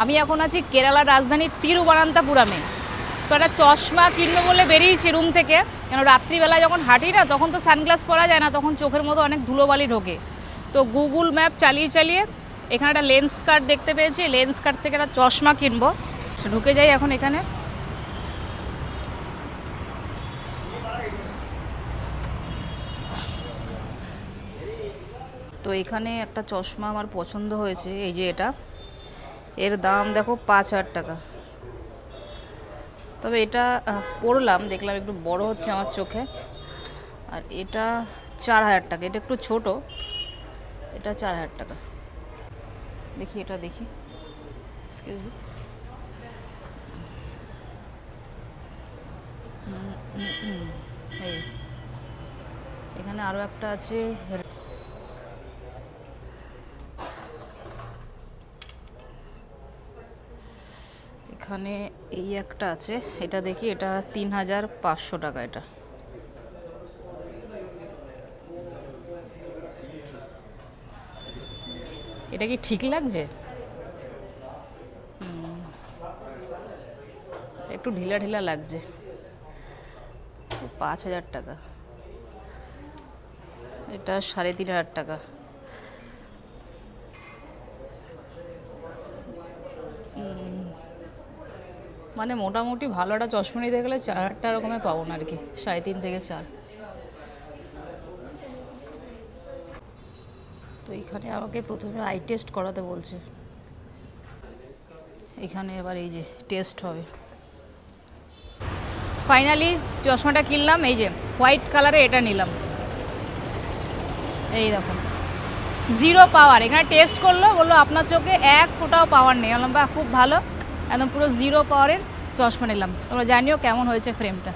আমি এখন আছি কেরালার রাজধানী তিরুবনন্তপুরমে। তো একটা চশমা কিনবো বলে বেরিয়েছি রুম থেকে, কেন রাত্রিবেলা যখন হাঁটি না তখন তো সানগ্লাস পরা যায় না, তখন চোখের মতো অনেক ধুলোবালি ঢোকে। তো গুগল ম্যাপ চালিয়ে চালিয়ে এখানে একটা লেন্স কার্ট দেখতে পেয়েছি, লেন্স কার্ট থেকে একটা চশমা কিনবো। ঢুকে যাই এখন এখানে। তো এখানে একটা চশমা আমার পছন্দ হয়েছে, এই যে এটা, এর দাম দেখো 5,000 টাকা। তবে এটা পরলাম, দেখলাম একটু বড় হচ্ছে আমার চোখে। আর এটা 4,000 টাকা, এটা একটু ছোট, এটা 4,000 টাকা। দেখি এটা দেখি, এক্সকিউজ মি। এই এখানে আরও একটা আছে, এখানে এই একটা আছে, এটা দেখি, এটা 3,500 টাকা। এটা কি ঠিক লাগছে? একটু ঢিলা ঢিলা লাগছে। 5,000 টাকা। এটা 3,500 টাকা। মানে মোটামুটি ভালো একটা চশমা নিতে গেলে 4,000 রকমের পাবো না আর কি, 3.5 থেকে 4। তো এখানে আমাকে প্রথমে আই টেস্ট করাতে বলছে। এখানে এবার এই যে টেস্ট হবে। ফাইনালি চশমাটা কিনলাম, এই যে হোয়াইট কালারে এটা নিলাম। এই দেখো, 0 পাওয়ার। এখানে টেস্ট করলো, বললো আপনার চোখে 1 ফোঁটাও পাওয়ার নেই। বললাম বাহ, খুব ভালো, একদম পুরো 0 পাওয়ারের চশমা নিলাম। তোমরা জানিও কেমন হয়েছে ফ্রেমটা।